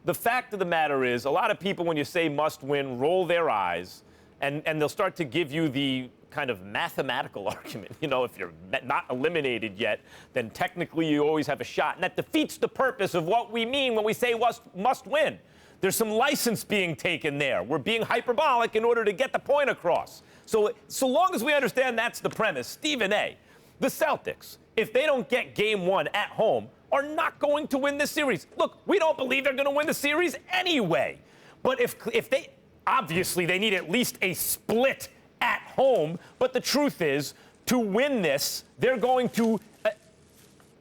the fact of the matter is, a lot of people, when you say must win, roll their eyes, and they'll start to give you the kind of mathematical argument. You know, if you're not eliminated yet, then technically you always have a shot. And that defeats the purpose of what we mean when we say must win. There's some license being taken there. We're being hyperbolic in order to get the point across. So long as we understand that's the premise, Stephen A., the Celtics, if they don't get game one at home, are not going to win this series. Look, we don't believe they're going to win the series anyway. But if they, obviously they need at least a split at home, but the truth is, to win this, they're going to,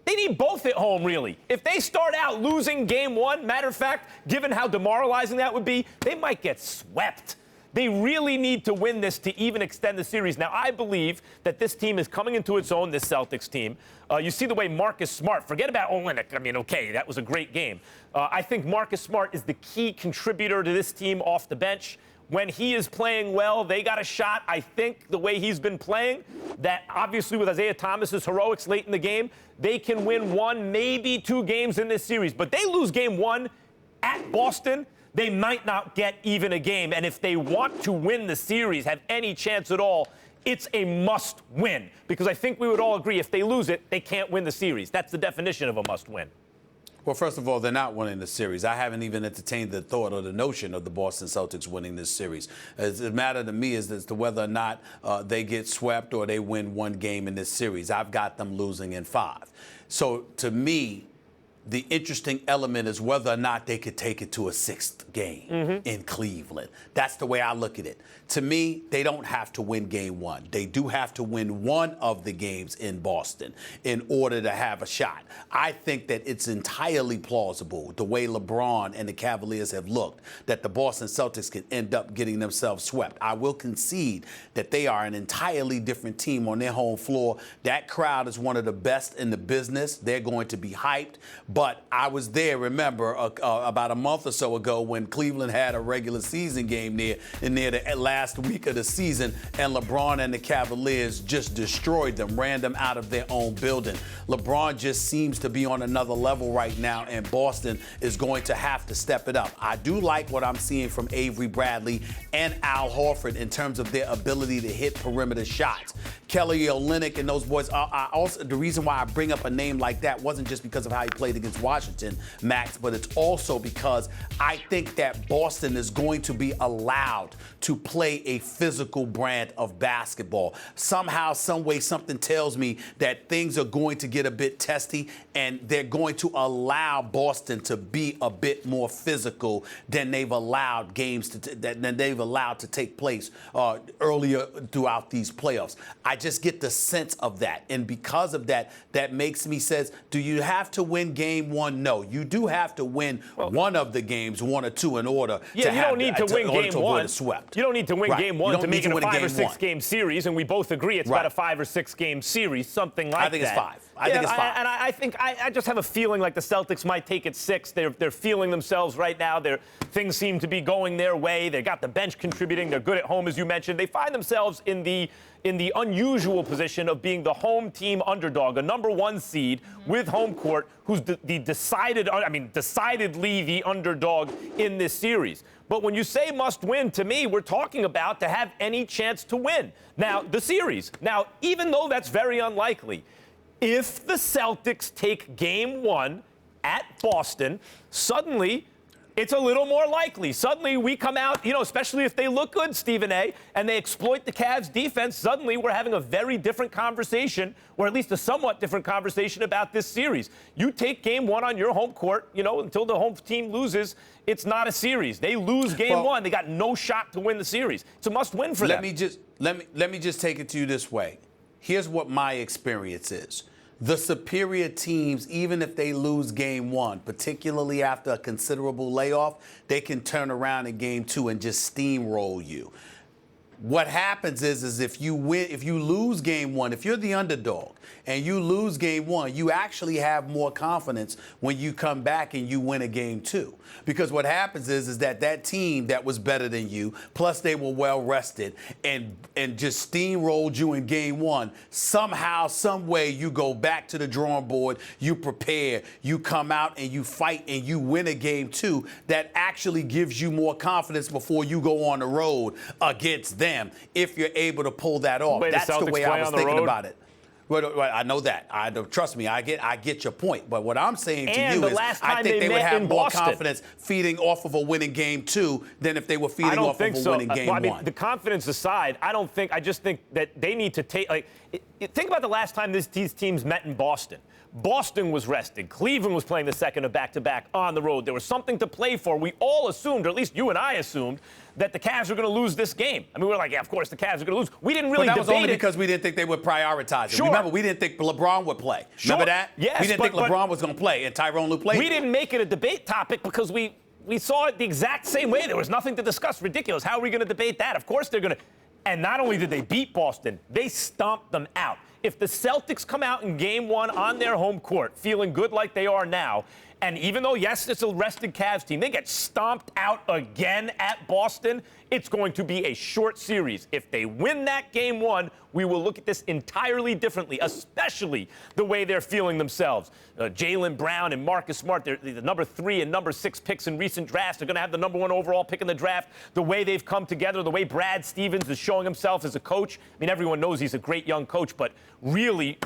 they need both at home, really. If they start out losing game one, matter of fact, given how demoralizing that would be, they might get swept. They really need to win this to even extend the series. Now, I believe that this team is coming into its own, this Celtics team. You see the way Marcus Smart, forget about Olynyk. I mean, okay, that was a great game. I think Marcus Smart is the key contributor to this team off the bench. When he is playing well, they got a shot. I think the way he's been playing, that obviously with Isaiah Thomas's heroics late in the game, they can win one, maybe two games in this series. But they lose game one at Boston, they might not get even a game. And if they want to win the series, have any chance at all, it's a must win. Because I think we would all agree if they lose it, they can't win the series. That's the definition of a must win. Well, first of all, they're not winning the series. I haven't even entertained the thought or the notion of the Boston Celtics winning this series. The matter to me is as to whether or not they get swept or they win one game in this series. I've got them losing in 5. So, to me, the interesting element is whether or not they could take it to a 6th game in Cleveland. That's the way I look at it. To me, they don't have to win game one. They do have to win one of the games in Boston in order to have a shot. I think that it's entirely plausible, the way LeBron and the Cavaliers have looked, that the Boston Celtics can end up getting themselves swept. I will concede that they are an entirely different team on their home floor. That crowd is one of the best in the business. They're going to be hyped. But I was there, remember, about a month or so ago when Cleveland had a regular season game near the last week of the season, and LeBron and the Cavaliers just destroyed them, ran them out of their own building. LeBron just seems to be on another level right now, and Boston is going to have to step it up. I do like what I'm seeing from Avery Bradley and Al Horford in terms of their ability to hit perimeter shots. Kelly Olynyk and those boys, also, the reason why I bring up a name like that wasn't just because of how he played against Washington, Max, but it's also because I think that Boston is going to be allowed to play a physical brand of basketball. Somehow, some way, something tells me that things are going to get a bit testy, and they're going to allow Boston to be a bit more physical than they've allowed games than they've allowed to take place earlier throughout these playoffs. I just get the sense of that, and because of that, that makes me says, do you have to win game one? No, you do have to win one of the games, 1 or 2 in order. Yeah, you don't need to win game one. Swept. You don't need to win game one to make it a 5 or 6 game series, and we both agree it's about a 5 or 6 game series, something like that. I think it's 5. I think it's 5. And I think I just have a feeling like the Celtics might take it 6. They're feeling themselves right now. Things seem to be going their way. They got the bench contributing. They're good at home, as you mentioned. They find themselves in the unusual position of being the home team underdog, a number 1 seed with home court, who's decidedly the underdog in this series. But when you say must win, to me, we're talking about to have any chance to win. Now, the series. Now, even though that's very unlikely, if the Celtics take game 1 at Boston, suddenly it's a little more likely. Suddenly we come out, especially if they look good, Stephen A., and they exploit the Cavs defense, suddenly we're having a very different conversation, or at least a somewhat different conversation about this series. You take game 1 on your home court, until the home team loses, it's not a series. They lose game 1. They got no shot to win the series. It's a must-win for them. Let me just take it to you this way. Here's what my experience is. The superior teams, even if they lose game 1, particularly after a considerable layoff, they can turn around in game 2 and just steamroll you. What happens is if you lose game one, if you're the underdog and you lose game one, you actually have more confidence when you come back and you win a game two. Because what happens is that team that was better than you, plus they were well rested and just steamrolled you in game one, somehow, some way you go back to the drawing board, you prepare, you come out and you fight and you win a game two that actually gives you more confidence before you go on the road against them, if you're able to pull that off. That's the way I was thinking about it. Well, I know that. Trust me, I get your point. But what I'm saying to you is I think they would have more confidence feeding off of a winning game two than if they were feeding off of a winning game one. The confidence aside, I just think that they need to take, think about the last time these teams met in Boston. Boston was rested. Cleveland was playing the second of back-to-back on the road. There was something to play for. We all assumed, or at least you and I assumed, that the Cavs were going to lose this game. I mean, we were like, yeah, of course the Cavs are going to lose. We didn't really debate it. But that was only because we didn't think they would prioritize it. Sure. Remember, we didn't think LeBron would play. Sure. Remember that? Yes, we didn't think LeBron was going to play, and Tyrone Lue played. We didn't make it a debate topic because we saw it the exact same way. There was nothing to discuss. Ridiculous. How are we going to debate that? Of course they're going to. And not only did they beat Boston, they stomped them out. If the Celtics come out in game one on their home court feeling good like they are now, and even though, yes, it's a rested Cavs team, they get stomped out again at Boston, it's going to be a short series. If they win that game one, we will look at this entirely differently, especially the way they're feeling themselves. Jaylen Brown and Marcus Smart, they're the number 3 and number 6 picks in recent drafts. They're going to have the number 1 overall pick in the draft. The way they've come together, the way Brad Stevens is showing himself as a coach. I mean, everyone knows he's a great young coach, but really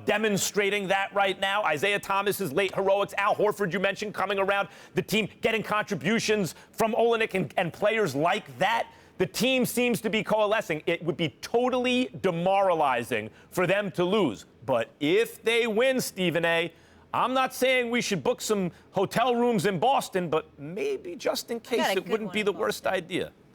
demonstrating that right now. Isaiah Thomas's late heroics. Al Horford, you mentioned, coming around the team, getting contributions from Olenek and players like that. The team seems to be coalescing. It would be totally demoralizing for them to lose. But if they win, Stephen A., I'm not saying we should book some hotel rooms in Boston, but maybe just in case it wouldn't be the worst idea.